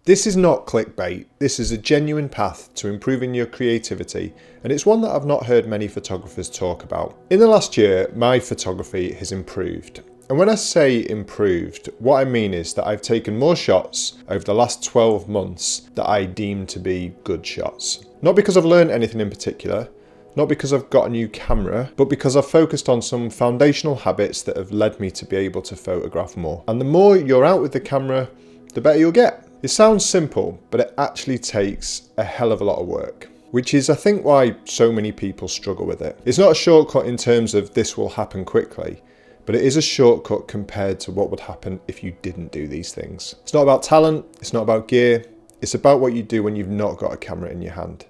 This is not clickbait, this is a genuine path to improving your creativity, and it's one that I've not heard many photographers talk about. In the last year, my photography has improved. And when I say improved, what I mean is that I've taken more shots over the last 12 months that I deem to be good shots. Not because I've learned anything in particular, not because I've got a new camera, but because I've focused on some foundational habits that have led me to be able to photograph more. And the more you're out with the camera, the better you'll get. It sounds simple, but it actually takes a hell of a lot of work, which is, I think, why so many people struggle with it. It's not a shortcut in terms of this will happen quickly, but it is a shortcut compared to what would happen if you didn't do these things. It's not about talent, it's not about gear, it's about what you do when you've not got a camera in your hand.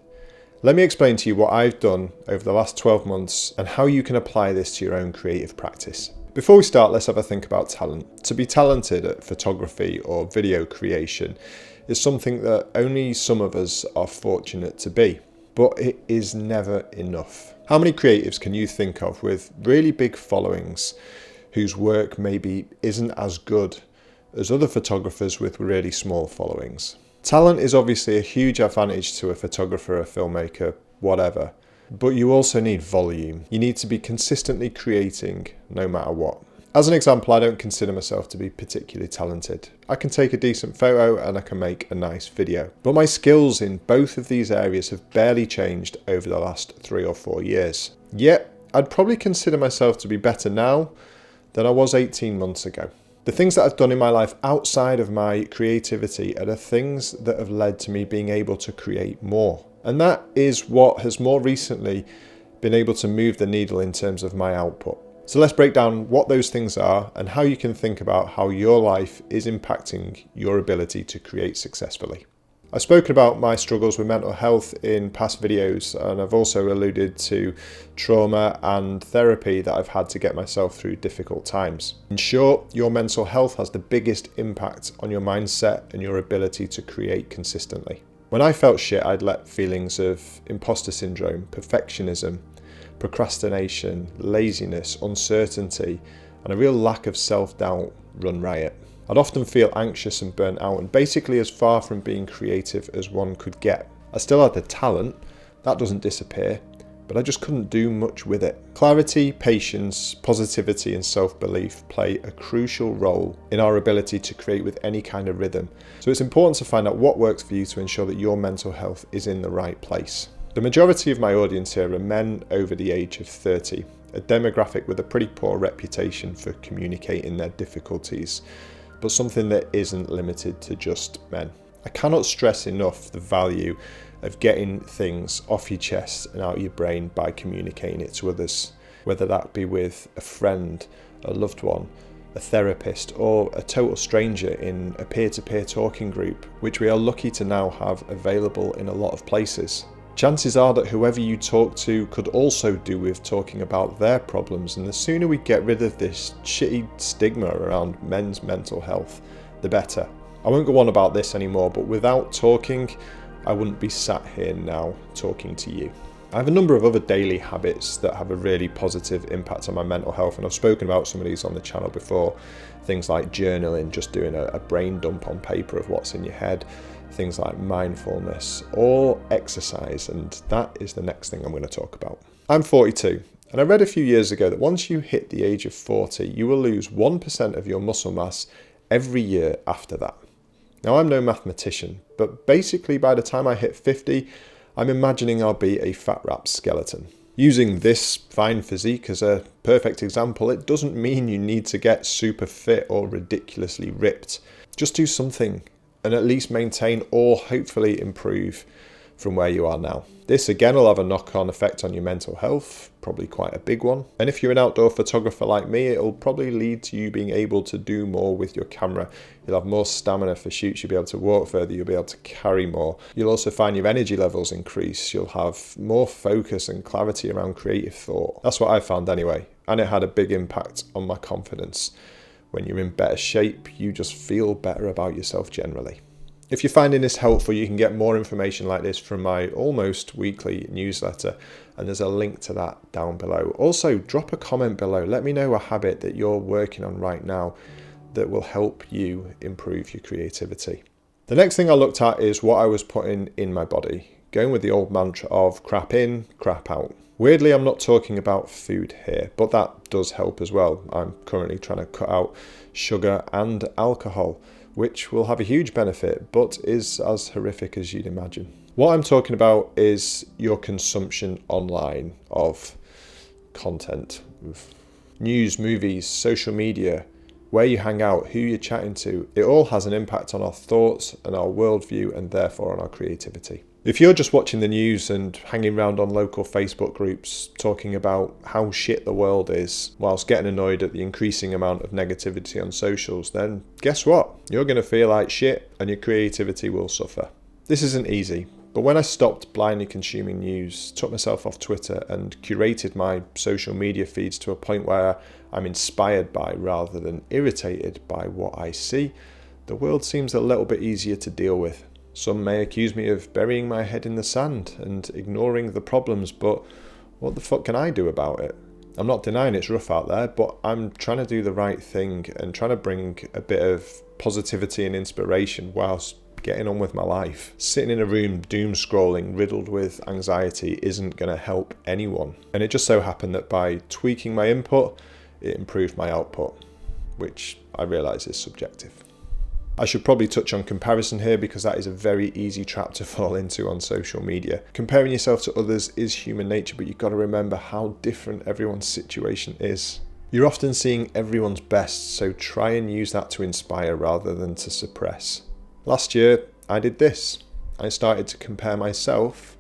Let me explain to you what I've done over the last 12 months and how you can apply this to your own creative practice. Before we start, let's have a think about talent. To be talented at photography or video creation is something that only some of us are fortunate to be, but it is never enough. How many creatives can you think of with really big followings whose work maybe isn't as good as other photographers with really small followings? Talent is obviously a huge advantage to a photographer, a filmmaker, whatever. But you also need volume. You need to be consistently creating no matter what. As an example, I don't consider myself to be particularly talented. I can take a decent photo and I can make a nice video. But my skills in both of these areas have barely changed over the last 3 or 4 years. Yet, I'd probably consider myself to be better now than I was 18 months ago. The things that I've done in my life outside of my creativity are the things that have led to me being able to create more. And that is what has more recently been able to move the needle in terms of my output. So let's break down what those things are and how you can think about how your life is impacting your ability to create successfully. I've spoken about my struggles with mental health in past videos, and I've also alluded to trauma and therapy that I've had to get myself through difficult times. In short, your mental health has the biggest impact on your mindset and your ability to create consistently. When I felt shit, I'd let feelings of imposter syndrome, perfectionism, procrastination, laziness, uncertainty, and a real lack of self-doubt run riot. I'd often feel anxious and burnt out and basically as far from being creative as one could get. I still had the talent, that doesn't disappear, but I just couldn't do much with it. Clarity, patience, positivity and self-belief play a crucial role in our ability to create with any kind of rhythm. So it's important to find out what works for you to ensure that your mental health is in the right place. The majority of my audience here are men over the age of 30, a demographic with a pretty poor reputation for communicating their difficulties, but something that isn't limited to just men. I cannot stress enough the value of getting things off your chest and out of your brain by communicating it to others, whether that be with a friend, a loved one, a therapist, or a total stranger in a peer-to-peer talking group, which we are lucky to now have available in a lot of places. Chances are that whoever you talk to could also do with talking about their problems, and the sooner we get rid of this shitty stigma around men's mental health, the better. I won't go on about this anymore, but without talking, I wouldn't be sat here now talking to you. I have a number of other daily habits that have a really positive impact on my mental health, and I've spoken about some of these on the channel before. Things like journaling, just doing a brain dump on paper of what's in your head. Things like mindfulness or exercise, and that is the next thing I'm going to talk about. I'm 42, and I read a few years ago that once you hit the age of 40, you will lose 1% of your muscle mass every year after that. Now, I'm no mathematician, but basically by the time I hit 50, I'm imagining I'll be a fat-wrapped skeleton. Using this fine physique as a perfect example, it doesn't mean you need to get super fit or ridiculously ripped. Just do something and at least maintain or hopefully improve from where you are now. This again will have a knock-on effect on your mental health, probably quite a big one. And if you're an outdoor photographer like me, it'll probably lead to you being able to do more with your camera. You'll have more stamina for shoots, you'll be able to walk further, you'll be able to carry more. You'll also find your energy levels increase, you'll have more focus and clarity around creative thought. That's what I found anyway, and it had a big impact on my confidence. When you're in better shape, you just feel better about yourself generally. If you're finding this helpful, you can get more information like this from my almost weekly newsletter, and there's a link to that down below. Also, drop a comment below. Let me know a habit that you're working on right now that will help you improve your creativity. The next thing I looked at is what I was putting in my body, going with the old mantra of crap in, crap out. Weirdly, I'm not talking about food here, but that does help as well. I'm currently trying to cut out sugar and alcohol, which will have a huge benefit, but is as horrific as you'd imagine. What I'm talking about is your consumption online of content, news, movies, social media, where you hang out, who you're chatting to. It all has an impact on our thoughts and our worldview and therefore on our creativity. If you're just watching the news and hanging around on local Facebook groups talking about how shit the world is whilst getting annoyed at the increasing amount of negativity on socials, then guess what? You're going to feel like shit and your creativity will suffer. This isn't easy, but when I stopped blindly consuming news, took myself off Twitter and curated my social media feeds to a point where I'm inspired by rather than irritated by what I see, the world seems a little bit easier to deal with. Some may accuse me of burying my head in the sand and ignoring the problems, but what the fuck can I do about it? I'm not denying it's rough out there, but I'm trying to do the right thing and trying to bring a bit of positivity and inspiration whilst getting on with my life. Sitting in a room doom scrolling riddled with anxiety isn't going to help anyone. And it just so happened that by tweaking my input, it improved my output, which I realise is subjective. I should probably touch on comparison here because that is a very easy trap to fall into on social media. Comparing yourself to others is human nature, but you've got to remember how different everyone's situation is. You're often seeing everyone's best, so try and use that to inspire rather than to suppress. Last year, I did this. I started to compare myself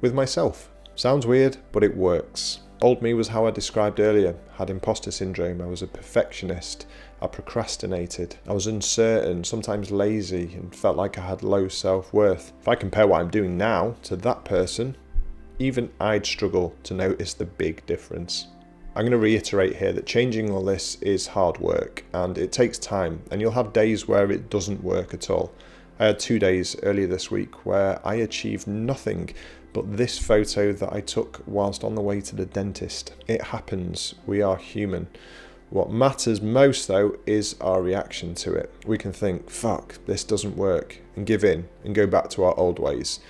with myself. Sounds weird, but it works. Old me was how I described earlier. Had imposter syndrome. I was a perfectionist. I procrastinated. I was uncertain, sometimes lazy, and felt like I had low self-worth. If I compare what I'm doing now to that person, even I'd struggle to notice the big difference. I'm going to reiterate here that changing all this is hard work and it takes time, and you'll have days where it doesn't work at all. I had 2 days earlier this week where I achieved nothing but this photo that I took whilst on the way to the dentist. It happens. We are human. What matters most though is our reaction to it. We can think, fuck, this doesn't work, and give in and go back to our old ways,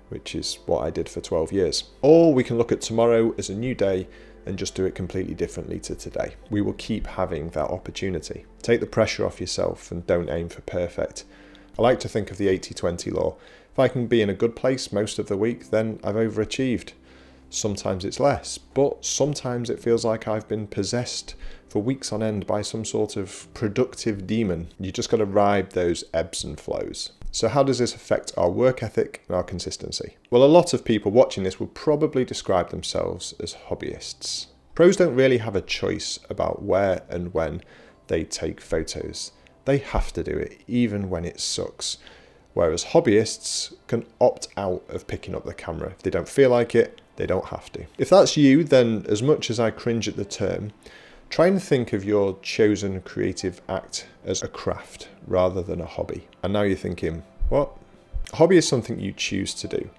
which is what I did for 12 years. Or we can look at tomorrow as a new day and just do it completely differently to today. We will keep having that opportunity. Take the pressure off yourself and don't aim for perfect. I like to think of the 80-20 law. If I can be in a good place most of the week, then I've overachieved. Sometimes it's less, but sometimes it feels like I've been possessed for weeks on end by some sort of productive demon. You just got to ride those ebbs and flows. So how does this affect our work ethic and our consistency? Well, a lot of people watching this will probably describe themselves as hobbyists. Pros don't really have a choice about where and when they take photos. They have to do it, even when it sucks. Whereas hobbyists can opt out of picking up the camera. If they don't feel like it, they don't have to. If that's you, then as much as I cringe at the term, try and think of your chosen creative act as a craft rather than a hobby. And now you're thinking, what? A hobby is something you choose to do,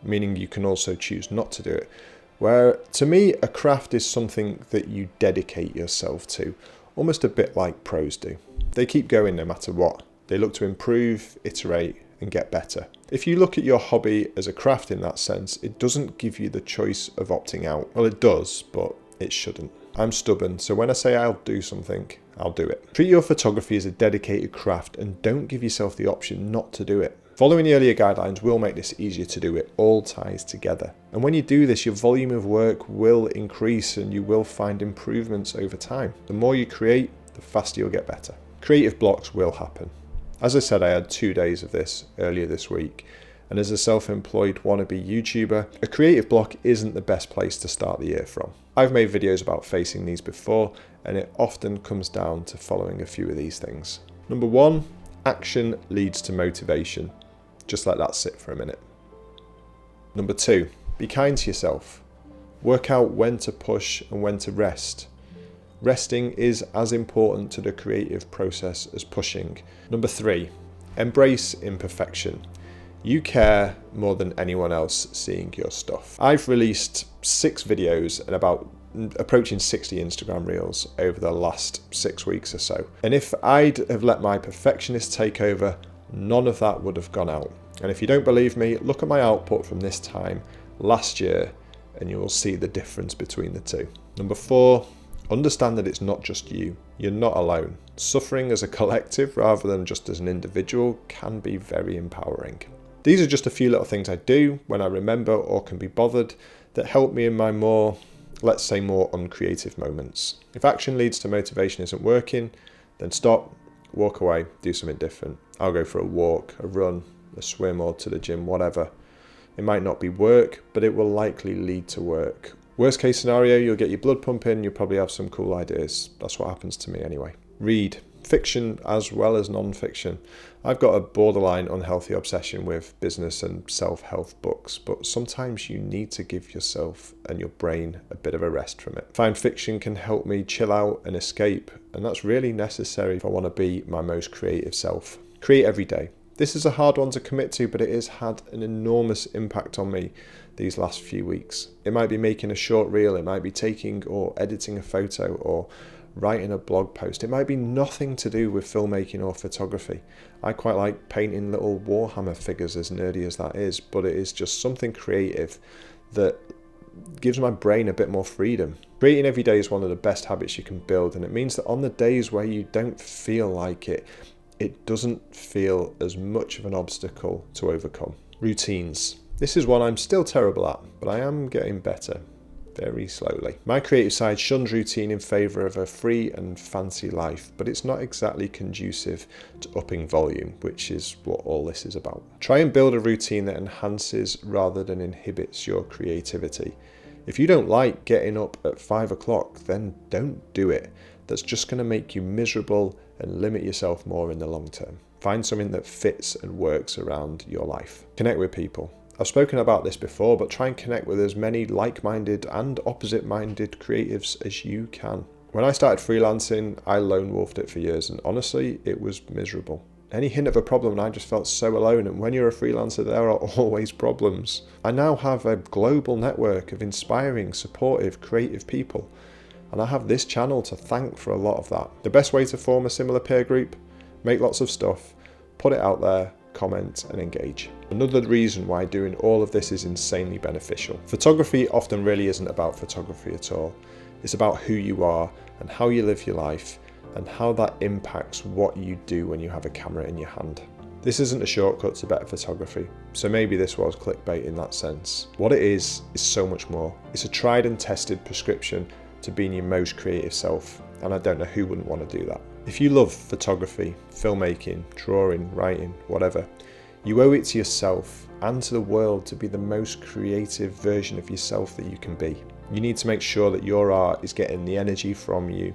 meaning you can also choose not to do it. Where, to me, a craft is something that you dedicate yourself to, almost a bit like pros do. They keep going no matter what. They look to improve, iterate, and get better. If you look at your hobby as a craft in that sense, it doesn't give you the choice of opting out. Well, it does, but it shouldn't. I'm stubborn, so when I say I'll do something, I'll do it. Treat your photography as a dedicated craft and don't give yourself the option not to do it. Following the earlier guidelines will make this easier to do. It all ties together. And when you do this, your volume of work will increase and you will find improvements over time. The more you create, the faster you'll get better. Creative blocks will happen. As I said, I had 2 days of this earlier this week. And as a self-employed wannabe YouTuber, a creative block isn't the best place to start the year from. I've made videos about facing these before, and it often comes down to following a few of these things. Number 1, action leads to motivation. Just let that sit for a minute. Number 2, be kind to yourself. Work out when to push and when to rest. Resting is as important to the creative process as pushing. Number 3, embrace imperfection. You care more than anyone else seeing your stuff. I've released 6 videos and about approaching 60 Instagram reels over the last 6 weeks or so. And if I'd have let my perfectionist take over, none of that would have gone out. And if you don't believe me, look at my output from this time last year and you will see the difference between the two. Number 4, understand that it's not just you. You're not alone. Suffering as a collective rather than just as an individual can be very empowering. These are just a few little things I do when I remember or can be bothered that help me in my more, let's say, more uncreative moments. If action leads to motivation isn't working, then stop, walk away, do something different. I'll go for a walk, a run, a swim, or to the gym, whatever. It might not be work, but it will likely lead to work. Worst case scenario, you'll get your blood pumping, you'll probably have some cool ideas. That's what happens to me anyway. Read. Fiction as well as non-fiction. I've got a borderline unhealthy obsession with business and self-help books, but sometimes you need to give yourself and your brain a bit of a rest from it. Find fiction can help me chill out and escape, and that's really necessary if I want to be my most creative self. Create every day. This is a hard one to commit to, but it has had an enormous impact on me these last few weeks. It might be making a short reel, it might be taking or editing a photo, or writing a blog post. It might be nothing to do with filmmaking or photography. I quite like painting little Warhammer figures, as nerdy as that is, but it is just something creative that gives my brain a bit more freedom. Creating every day is one of the best habits you can build, and it means that on the days where you don't feel like it, it doesn't feel as much of an obstacle to overcome. Routines. This is one I'm still terrible at, but I am getting better. Very slowly. My creative side shuns routine in favour of a free and fancy life, but it's not exactly conducive to upping volume, which is what all this is about. Try and build a routine that enhances rather than inhibits your creativity. If you don't like getting up at 5 o'clock, then don't do it. That's just going to make you miserable and limit yourself more in the long term. Find something that fits and works around your life. Connect with people. I've spoken about this before, but try and connect with as many like-minded and opposite-minded creatives as you can. When I started freelancing, I lone wolfed it for years, and honestly, it was miserable. Any hint of a problem and I just felt so alone, and when you're a freelancer, there are always problems. I now have a global network of inspiring, supportive, creative people, and I have this channel to thank for a lot of that. The best way to form a similar peer group? Make lots of stuff, put it out there, comment and engage. Another reason why doing all of this is insanely beneficial. Photography often really isn't about photography at all. It's about who you are and how you live your life and how that impacts what you do when you have a camera in your hand. This isn't a shortcut to better photography, so maybe this was clickbait in that sense. What it is so much more. It's a tried and tested prescription to being your most creative self, and I don't know who wouldn't want to do that. If you love photography, filmmaking, drawing, writing, whatever, you owe it to yourself and to the world to be the most creative version of yourself that you can be. You need to make sure that your art is getting the energy from you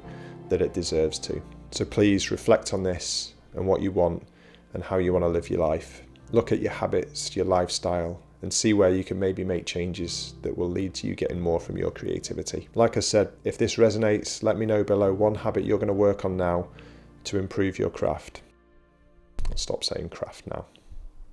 that it deserves to. So please reflect on this and what you want and how you want to live your life. Look at your habits, your lifestyle, and see where you can maybe make changes that will lead to you getting more from your creativity. Like I said, if this resonates, let me know below one habit you're going to work on now to improve your craft. I'll stop saying craft now.